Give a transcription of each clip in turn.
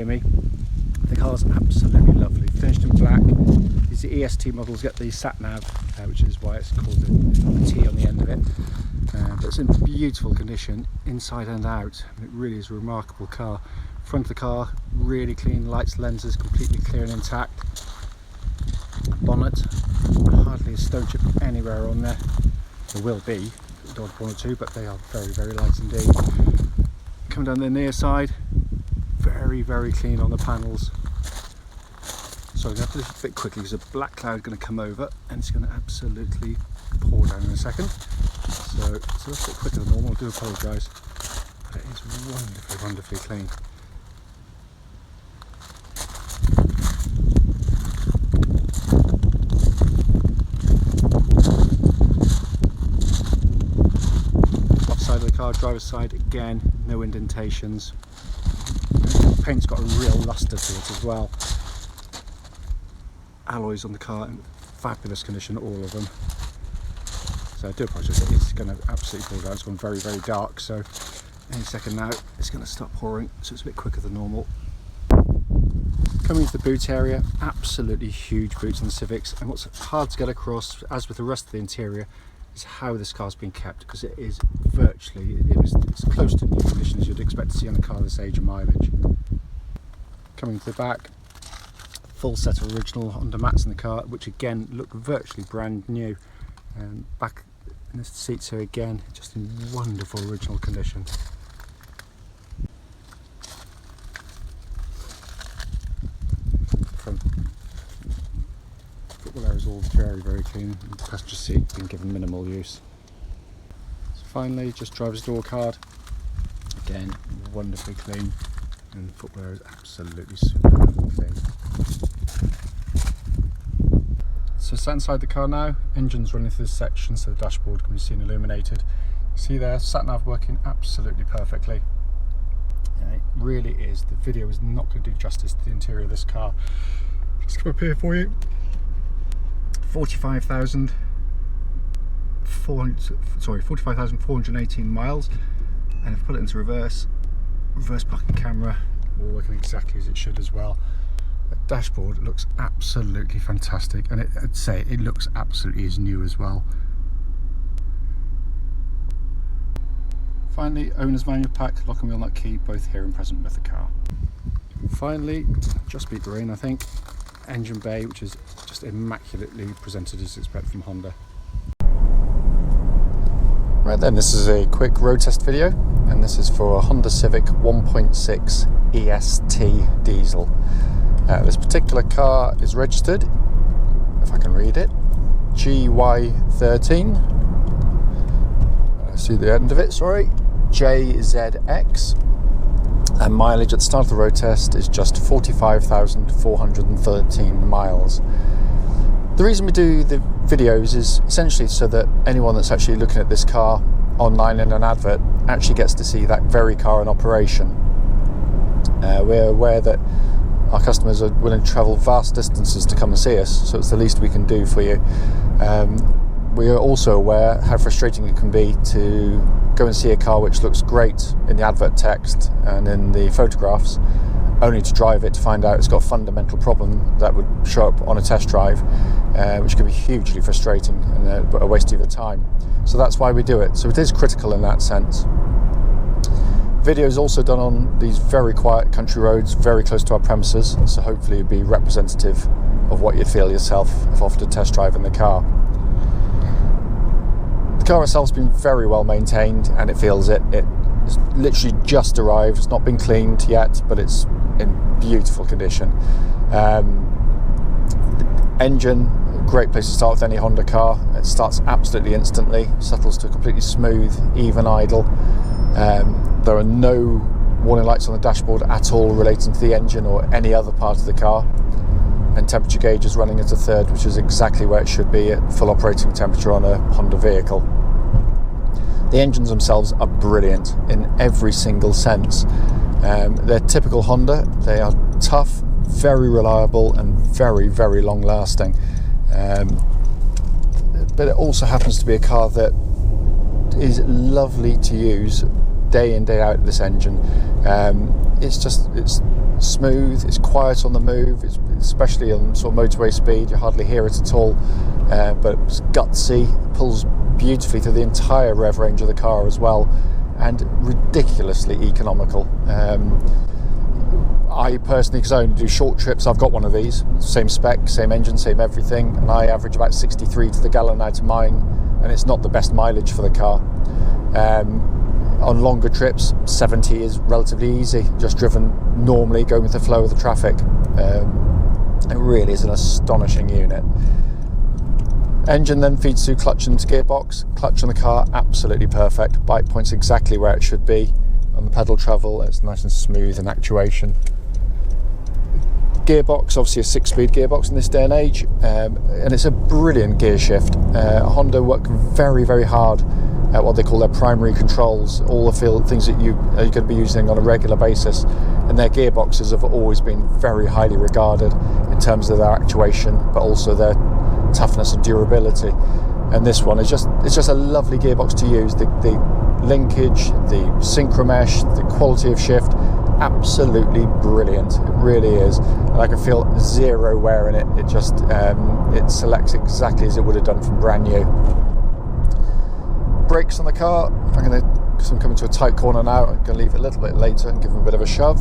hear me. The car's absolutely lovely, finished in black. These EST models get the sat nav, which is why it's called the T on the end of it. But it's in beautiful condition inside and out. It really is a remarkable car. Front of the car really clean, lights, lenses completely clear and intact. Bonnet, hardly a stone chip anywhere on there. There will be the odd one or two, but they are very, very light indeed. Come down the near side, very clean on the panels. So I'm going to have to do this a bit quickly because a black cloud is going to come over and it's going to absolutely pour down in a second. So it's a little bit quicker than normal, I do apologise, but it is wonderfully clean. Left side of the car, driver's side, again, no indentations. The paint's got a real lustre to it as well. Alloys on the car in fabulous condition, all of them. So I do apologise, it's going to absolutely pour down. It's gone very dark, so any second now it's going to start pouring, so it's a bit quicker than normal. Coming into the boot area, absolutely huge boots in the Civics, and what's hard to get across, as with the rest of the interior, is how this car's been kept, because it is virtually, it's close to new condition as you'd expect to see on a car this age and mileage. Coming to the back, full set of original Honda mats in the car, which again look virtually brand new. Back in the seats here again, just in wonderful original condition. Front footwell area is all very clean. The passenger seat been given minimal use. So finally, just driver's door card. Again, wonderfully clean, and footwear is absolutely superbly clean. So sat inside the car now, engine's running through this section so the dashboard can be seen illuminated. See there, sat nav working absolutely perfectly. It really is, the video is not going to do justice to the interior of this car. Just come up here for you. 45,418 miles, and if I put it into reverse parking camera, all working exactly as it should as well. The dashboard looks absolutely fantastic, and I'd say it looks absolutely as new as well. Finally, owner's manual pack, lock and wheel nut key, both here and present with the car. Finally, just beat the rain I think, engine bay, which is just immaculately presented as expected from Honda. Right then, this is a quick road test video, and this is for a Honda Civic 1.6 EST diesel. This particular car is registered, if I can read it, GY13, see the end of it, sorry, JZX, and mileage at the start of the road test is just 45,413 miles. The reason we do the videos is essentially so that anyone that's actually looking at this car online in an advert actually gets to see that very car in operation. We're aware that our customers are willing to travel vast distances to come and see us, so it's the least we can do for you. We are also aware how frustrating it can be to go and see a car which looks great in the advert text and in the photographs, only to drive it to find out it's got a fundamental problem that would show up on a test drive, which can be hugely frustrating and a waste of your time. So that's why we do it. So it is critical in that sense. Video is also done on these very quiet country roads very close to our premises, so hopefully it'll be representative of what you'd feel yourself if offered a test drive in the car. The car itself has been very well maintained, and it feels it. It's literally just arrived. It's not been cleaned yet, but it's in beautiful condition. The engine, great place to start with any Honda car. It starts absolutely instantly, settles to a completely smooth, even idle. There are no warning lights on the dashboard at all relating to the engine or any other part of the car, and temperature gauge is running at a third, which is exactly where it should be at full operating temperature on a Honda vehicle. The engines themselves are brilliant in every single sense. They're typical Honda. They are tough, very reliable, and very long lasting. But it also happens to be a car that is lovely to use day in, day out. This engine, it's smooth, it's quiet on the move, especially on sort of motorway speed, you hardly hear it at all, but it's gutsy, it pulls beautifully through the entire rev range of the car as well, and ridiculously economical. I personally, because I only do short trips, I've got one of these, same spec, same engine, same everything, and I average about 63 to the gallon out of mine, and it's not the best mileage for the car. On longer trips, 70 is relatively easy, just driven normally, going with the flow of the traffic. It really is an astonishing unit. Engine then feeds through clutch into gearbox. Clutch on the car, absolutely perfect. Bike points exactly where it should be. On the pedal travel, it's nice and smooth in actuation. Gearbox, obviously a 6-speed gearbox in this day and age, and it's a brilliant gear shift. Honda work very, very hard at what they call their primary controls, all the things that you are going to be using on a regular basis, and their gearboxes have always been very highly regarded in terms of their actuation, but also their toughness and durability. And this one is just a lovely gearbox to use. The linkage, the synchro mesh, the quality of shift, absolutely brilliant. It really is, and I can feel zero wear in it. It just it selects exactly as it would have done from brand new. Brakes on the car, because I'm coming to a tight corner now, I'm going to leave it a little bit later and give them a bit of a shove.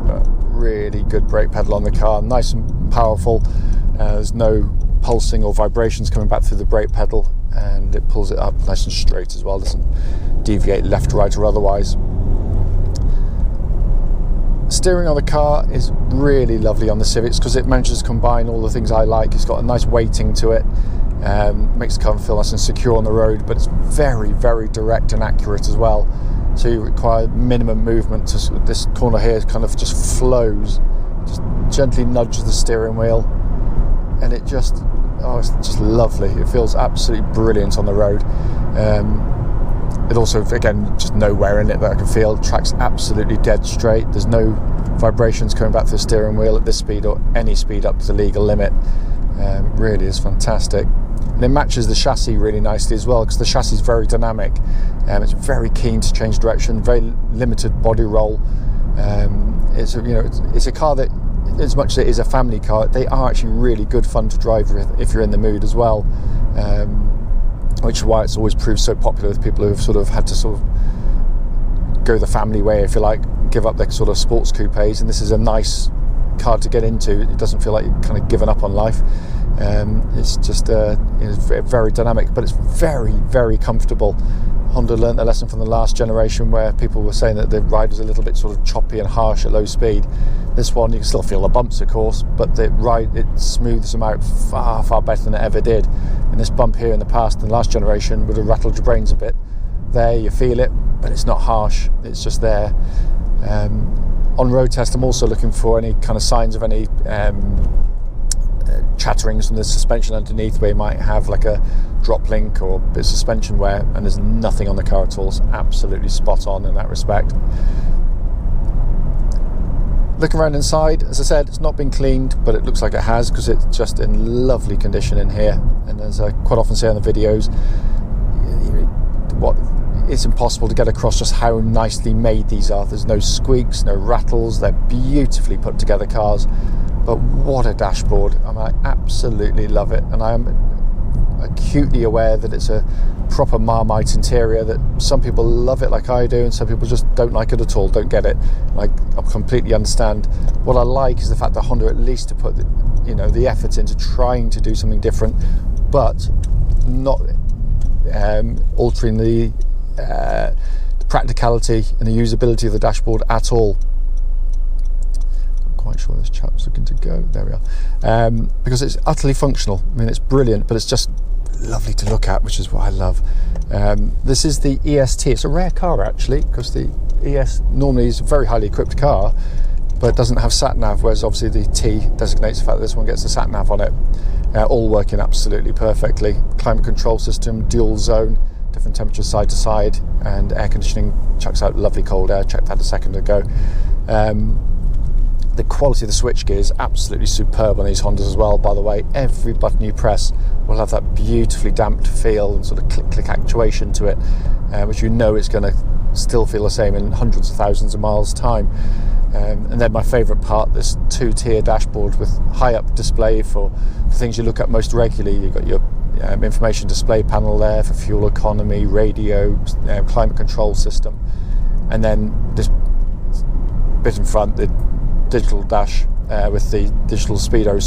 But really good brake pedal on the car, nice and powerful. There's no pulsing or vibrations coming back through the brake pedal, and it pulls it up nice and straight as well, doesn't deviate left, right or otherwise. Steering on the car is really lovely on the Civics because it manages to combine all the things I like. It's got a nice weighting to it, makes the car feel nice and secure on the road, but it's very, very direct and accurate as well. So you require minimum movement. To this corner here kind of just flows, just gently nudges the steering wheel, and it's just lovely. It feels absolutely brilliant on the road. It also, again, just no wear in it that I can feel. Track's absolutely dead straight. There's no vibrations coming back to the steering wheel at this speed or any speed up to the legal limit. Really is fantastic. And it matches the chassis really nicely as well, because the chassis is very dynamic. It's very keen to change direction, very limited body roll. It's a car that, as much as it is a family car, they are actually really good fun to drive if you're in the mood as well. Which is why it's always proved so popular with people who have sort of had to sort of go the family way, if you like, give up their sort of sports coupes, and this is a nice car to get into. It doesn't feel like you've kind of given up on life. It's just very dynamic, but it's very, very comfortable. Honda learnt their lesson from the last generation where people were saying that the ride was a little bit sort of choppy and harsh at low speed. This one, you can still feel the bumps, of course, but the ride, it smooths them out far, far better than it ever did. And this bump here in the past, in the last generation, would have rattled your brains a bit. There, you feel it, but it's not harsh. It's just there. On road test, I'm also looking for any kind of signs of any chatterings from the suspension underneath, where you might have like a drop link or a bit of suspension wear, and there's nothing on the car at all. It's absolutely spot on in that respect. Looking around inside, as I said, it's not been cleaned, but it looks like it has, because it's just in lovely condition in here. And as I quite often say on the videos, it's impossible to get across just how nicely made these are. There's no squeaks, no rattles. They're beautifully put together cars. But what a dashboard. I absolutely love it. And I am acutely aware that it's a proper Marmite interior, that some people love it like I do, and some people just don't like it at all, don't get it. I completely understand. What I like is the fact that Honda at least to put the effort into trying to do something different, but not altering the practicality and the usability of the dashboard at all. Quite sure this chap's looking to go. There we are. Because it's utterly functional. I mean, it's brilliant, but it's just lovely to look at, which is what I love. This is the EST. It's a rare car actually, because the ES normally is a very highly equipped car, but it doesn't have sat nav, whereas obviously the T designates the fact that this one gets the sat nav on it. All working absolutely perfectly. Climate control system, dual zone, different temperatures side to side, and air conditioning chucks out lovely cold air. Checked that a second ago. The quality of the switchgear is absolutely superb on these Hondas as well, by the way. Every button you press will have that beautifully damped feel and sort of click actuation to it, which it's going to still feel the same in hundreds of thousands of miles time. And then my favourite part, this 2-tier dashboard with high-up display for the things you look at most regularly. You've got your information display panel there for fuel economy, radio, climate control system, and then this bit in front, the digital dash with the digital speedo,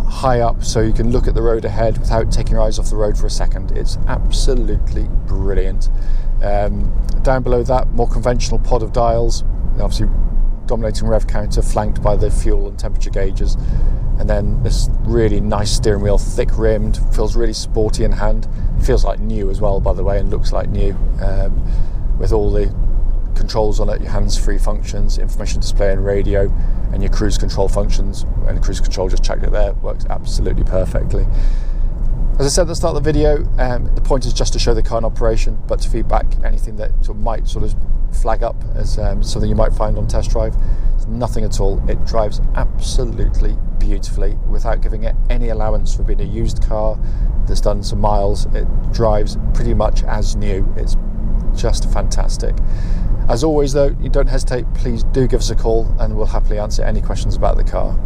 high up, so you can look at the road ahead without taking your eyes off the road for a second. It's absolutely brilliant. Down below that, more conventional pod of dials, obviously dominating rev counter, flanked by the fuel and temperature gauges, and then this really nice steering wheel, thick rimmed, feels really sporty in hand. Feels like new as well, by the way, and looks like new, with all the controls on it, your hands-free functions, information display and radio, and your cruise control functions. And the cruise control, just checked it there, works absolutely perfectly. As I said at the start of the video, the point is just to show the car in operation, but to feedback anything that might flag up as something you might find on test drive. It's nothing at all. It drives absolutely beautifully without giving it any allowance for being a used car that's done some miles. It drives pretty much as new. It's just fantastic. As always though, you don't hesitate, please do give us a call and we'll happily answer any questions about the car.